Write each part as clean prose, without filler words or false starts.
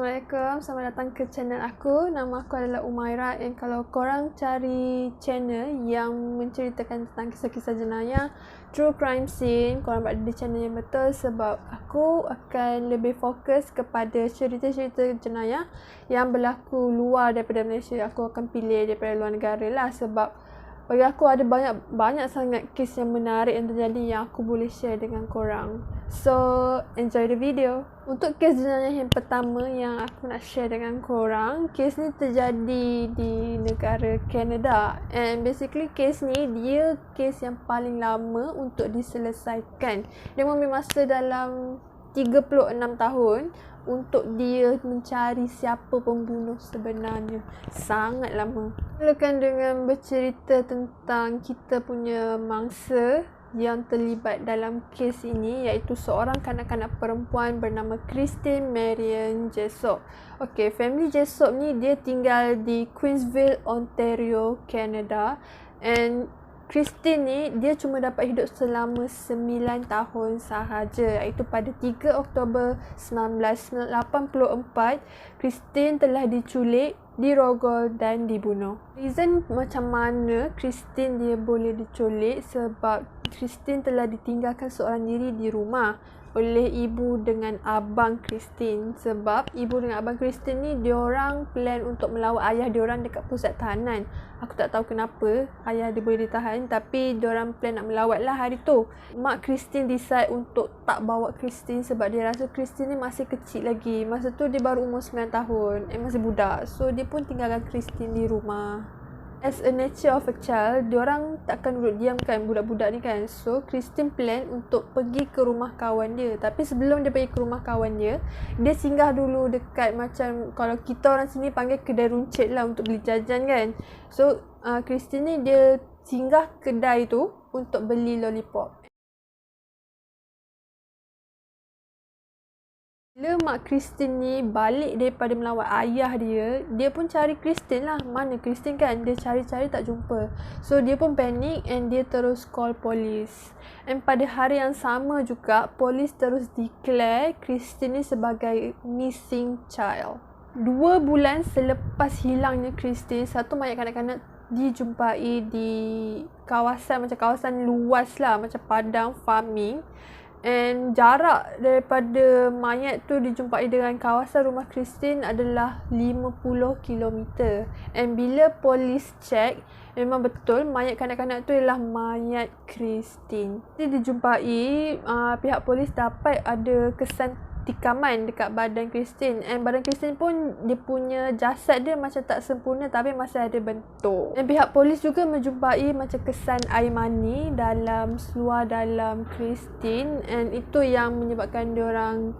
Assalamualaikum, selamat datang ke channel aku. Nama aku adalah Umaira. Dan kalau korang cari channel yang menceritakan tentang kisah-kisah jenayah, true crime scene, korang berada di channel yang betul sebab aku akan lebih fokus kepada cerita-cerita jenayah yang berlaku luar daripada Malaysia. Aku akan pilih daripada luar negara lah sebab bagi aku ada banyak sangat kes yang menarik yang terjadi yang aku boleh share dengan korang. So, enjoy the video. Untuk kes jenayah yang pertama yang aku nak share dengan korang, kes ni terjadi di negara Canada. And basically kes ni dia kes yang paling lama untuk diselesaikan. Dia mengambil masa dalam 36 tahun untuk dia mencari siapa pembunuh sebenarnya. Sangat lama. Mulakan dengan bercerita tentang kita punya mangsa yang terlibat dalam kes ini, iaitu seorang kanak-kanak perempuan bernama Christine Marion Jessop. Okay, family Jessop ni dia tinggal di Queensville, Ontario, Canada. And Christine ni dia cuma dapat hidup selama 9 tahun sahaja, iaitu pada 3 Oktober 1984 Christine telah diculik, dirogol dan dibunuh. Reason macam mana Christine dia boleh diculik sebab Christine telah ditinggalkan seorang diri di rumah oleh ibu dengan abang Christine. Sebab ibu dengan abang Christine ni diorang plan untuk melawat ayah diorang dekat pusat tahanan. Aku tak tahu kenapa ayah dia boleh ditahan, tapi diorang plan nak melawat lah hari tu. Mak Christine decide untuk tak bawa Christine sebab dia rasa Christine ni masih kecil lagi. Masa tu dia baru umur 9 tahun, masih budak. So dia pun tinggalkan Christine di rumah. As a nature of a child, diorang takkan duduk diam kan, budak-budak ni kan. So, Christine plan untuk pergi ke rumah kawan dia. Tapi sebelum dia pergi ke rumah kawan dia, dia singgah dulu dekat macam, kalau kita orang sini panggil kedai runcit lah untuk beli jajan kan. So, Christine ni dia singgah kedai tu untuk beli lollipop. Bila mak Christine ni balik daripada melawat ayah dia, dia pun cari Christine lah. Mana Christine kan? Dia cari-cari tak jumpa. So, dia pun panik and dia terus call polis. And pada hari yang sama juga, polis terus declare Christine ni sebagai missing child. 2 bulan selepas hilangnya Christine, satu mayat kanak-kanak dijumpai di kawasan luas lah, macam padang farming. And jarak daripada mayat tu dijumpai dengan kawasan rumah Christine adalah 50 km. And bila polis check, memang betul mayat kanak-kanak tu ialah mayat Christine. Jadi dijumpai, pihak polis dapat ada kesan tikaman dekat badan Christine. And badan Christine pun dia punya jasad dia macam tak sempurna tapi masih ada bentuk. Dan pihak polis juga menjumpai macam kesan air mani dalam seluar dalam Christine. And itu yang menyebabkan diorang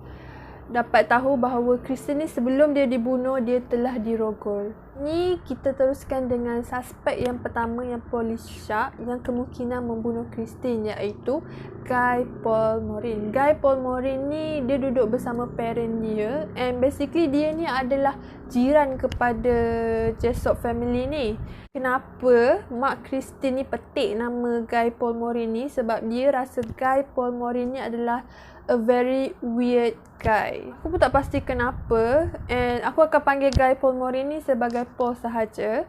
dapat tahu bahawa Christine ni sebelum dia dibunuh, dia telah dirogol. Ni kita teruskan dengan suspek yang pertama yang polis syak yang kemungkinan membunuh Christine, iaitu Guy Paul Morin. Guy Paul Morin ni dia duduk bersama parent dia, and basically dia ni adalah jiran kepada Jessop family ni. Kenapa mak Christine ni petik nama Guy Paul Morin ni? Sebab dia rasa Guy Paul Morin ni adalah a very weird guy. Aku pun tak pasti kenapa, and aku akan panggil Guy Paul Morin ni sebagai Paul sahaja.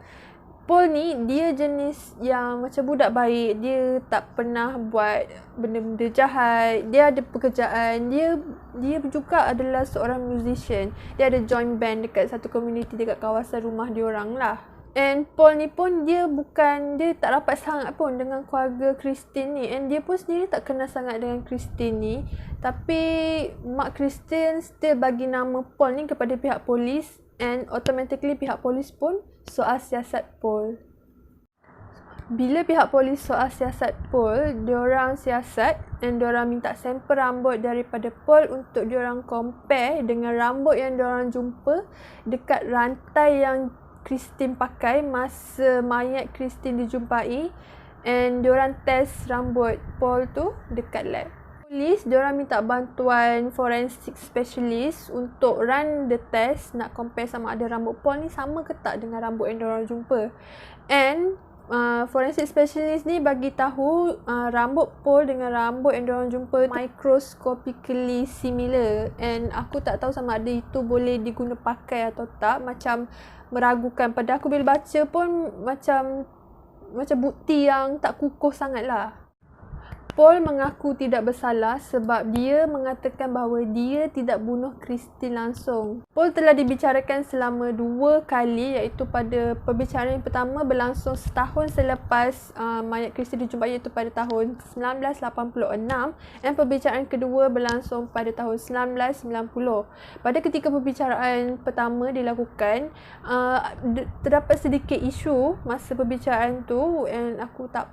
Paul ni dia jenis yang macam budak baik. Dia tak pernah buat benda-benda jahat. Dia ada pekerjaan. Dia juga adalah seorang musician. Dia ada join band dekat satu community dekat kawasan rumah diorang lah. And Paul ni pun dia tak rapat sangat pun dengan keluarga Christine ni. And dia pun sendiri tak kenal sangat dengan Christine ni. Tapi mak Christine still bagi nama Paul ni kepada pihak polis. And automatically pihak polis pun soal siasat Paul. Bila pihak polis soal siasat Paul, diorang siasat and diorang minta sampel rambut daripada Paul untuk diorang compare dengan rambut yang diorang jumpa dekat rantai yang Christine pakai masa mayat Christine dijumpai. And diorang test rambut Paul tu dekat lab. Polis diorang minta bantuan forensic specialist untuk run the test, nak compare sama ada rambut Paul ni sama ke tak dengan rambut yang diorang jumpa. And forensic specialist ni bagi tahu rambut Paul dengan rambut yang diorang jumpa microscopically similar, and aku tak tahu sama ada itu boleh diguna pakai atau tak. Macam meragukan. Pada aku bila baca pun macam bukti yang tak kukuh sangat lah. Paul mengaku tidak bersalah sebab dia mengatakan bahawa dia tidak bunuh Christine langsung. Paul telah dibicarakan selama 2 kali, iaitu pada perbicaraan yang pertama berlangsung setahun selepas mayat Christine dijumpai, iaitu pada tahun 1986, dan perbicaraan kedua berlangsung pada tahun 1990. Pada ketika perbicaraan pertama dilakukan, terdapat sedikit isu masa perbicaraan tu, and aku tak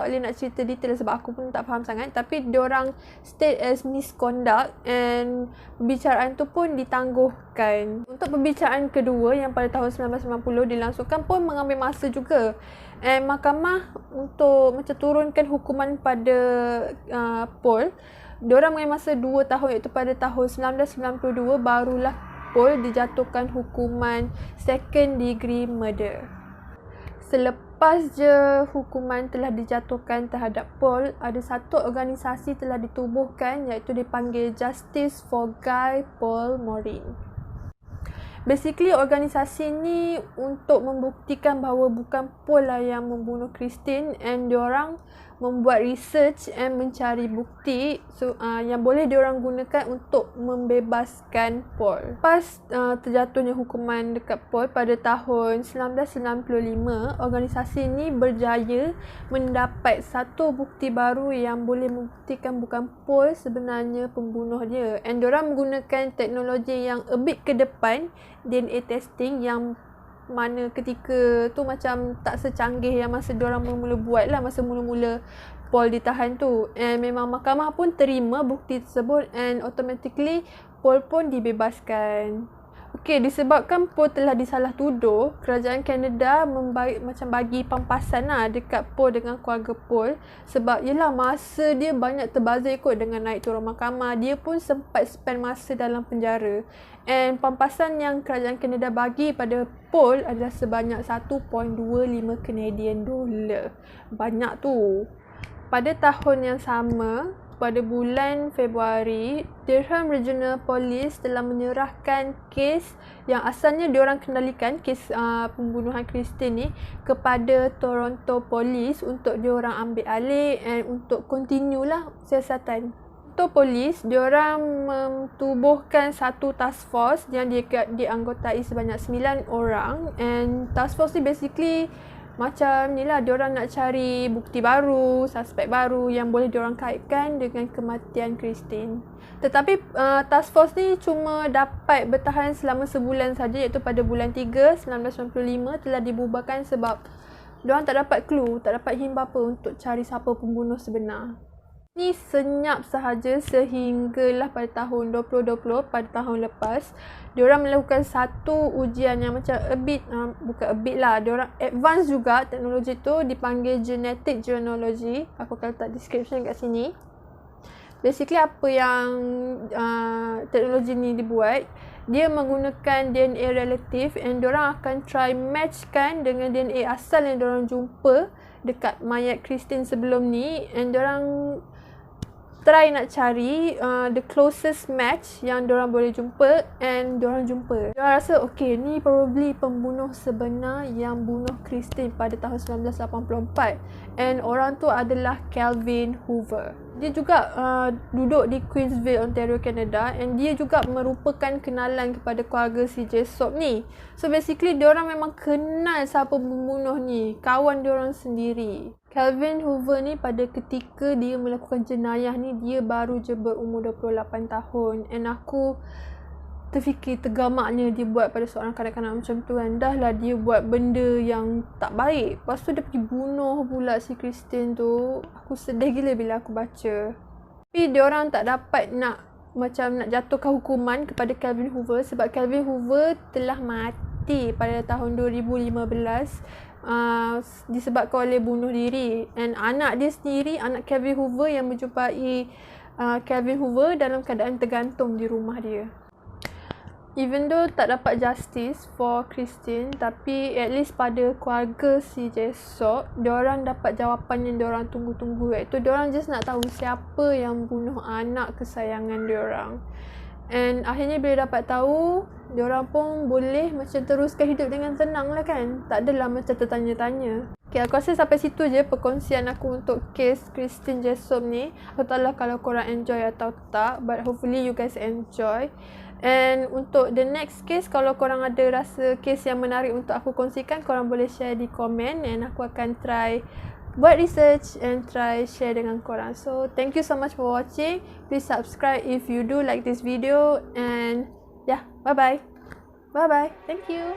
boleh nak cerita detail sebab aku pun tak faham sangat, tapi diorang state as misconduct, and perbicaraan tu pun ditangguhkan. Untuk perbicaraan kedua yang pada tahun 1990 dilangsungkan pun mengambil masa juga, and mahkamah untuk macam turunkan hukuman pada Paul, diorang mengambil masa 2 tahun, iaitu pada tahun 1992 barulah Paul dijatuhkan hukuman second degree murder. Selepas je hukuman telah dijatuhkan terhadap Paul, ada satu organisasi telah ditubuhkan, iaitu dipanggil Justice for Guy Paul Morin. Basically, organisasi ni untuk membuktikan bahawa bukan Paul lah yang membunuh Christine, and diorang membuat research and mencari bukti yang boleh diorang gunakan untuk membebaskan Paul. Lepas terjatuhnya hukuman dekat Paul pada tahun 1995, organisasi ini berjaya mendapat satu bukti baru yang boleh membuktikan bukan Paul sebenarnya pembunuh dia. And diorang menggunakan teknologi yang a bit ke depan, DNA testing, yang mana ketika tu macam tak secanggih yang masa diorang mula-mula buat lah, masa mula-mula Paul ditahan tu. And memang mahkamah pun terima bukti tersebut, and automatically Paul pun dibebaskan. Okey, disebabkan Paul telah disalah tuduh, kerajaan Kanada bagi pampasan lah dekat Paul dengan keluarga Paul, sebab yelah masa dia banyak terbazir kot dengan naik turun mahkamah. Dia pun sempat spend masa dalam penjara, and pampasan yang kerajaan Kanada bagi pada Paul adalah sebanyak 1.25 Canadian dollar. Banyak tu. Pada tahun yang sama, pada bulan Februari, Durham Regional Police telah menyerahkan kes yang asalnya diorang kendalikan, kes pembunuhan Christine ni, kepada Toronto Police untuk diorang ambil alih and untuk continue lah siasatan. Untuk polis, diorang mentubuhkan satu task force yang dianggotai sebanyak 9 orang, and task force ni basically macam ni lah, diorang nak cari bukti baru, suspek baru yang boleh diorang kaitkan dengan kematian Christine. Tetapi task force ni cuma dapat bertahan selama sebulan saja, iaitu pada bulan 3, 1995 telah dibubarkan sebab diorang tak dapat clue, tak dapat hint apa untuk cari siapa pembunuh sebenar. Ni senyap sahaja sehinggalah pada tahun 2020, pada tahun lepas, diorang melakukan satu ujian yang macam bukan a bit lah, diorang advance juga. Teknologi tu dipanggil genetic genealogy. Aku akan letak description kat sini. Basically apa yang teknologi ni dibuat, dia menggunakan DNA relative, and diorang akan try matchkan dengan DNA asal yang diorang jumpa dekat mayat Christine sebelum ni, and diorang try nak cari the closest match yang diorang boleh jumpa, and diorang jumpa. Diorang rasa okay, ni probably pembunuh sebenar yang bunuh Christine pada tahun 1984, and orang tu adalah Calvin Hoover. Dia juga duduk di Queensville, Ontario, Canada, and dia juga merupakan kenalan kepada keluarga si Jessop ni. So basically diorang memang kenal siapa pembunuh ni, kawan diorang sendiri. Calvin Hoover ni pada ketika dia melakukan jenayah ni, dia baru je berumur 28 tahun, and aku terfikir tergamaknya dia buat pada seorang kanak-kanak macam tu kan. Dah lah dia buat benda yang tak baik, lepas tu dia pergi bunuh pula si Christine tu. Aku sedih gila bila aku baca. Tapi diorang tak dapat nak jatuhkan hukuman kepada Calvin Hoover sebab Calvin Hoover telah mati pada tahun 2015 disebabkan oleh bunuh diri. And anak dia sendiri, anak Calvin Hoover, yang menjumpai Calvin Hoover dalam keadaan tergantung di rumah dia. even though tak dapat justice for Christine, tapi at least pada keluarga si Jessop, diorang dapat jawapan yang diorang tunggu-tunggu, iaitu diorang just nak tahu siapa yang bunuh anak kesayangan diorang. And akhirnya bila dapat tahu, diorang pun boleh macam teruskan hidup dengan tenang lah kan. Tak adalah macam tertanya-tanya. Okay, aku rasa sampai situ je perkongsian aku untuk kes Christine Jessop ni. Aku tak tahu kalau korang enjoy atau tak, but hopefully you guys enjoy. And untuk the next case, kalau korang ada rasa case yang menarik untuk aku kongsikan, korang boleh share di komen and aku akan try buat research and try share dengan korang. So thank you so much for watching. Please subscribe if you do like this video, and yeah, bye bye. Thank you.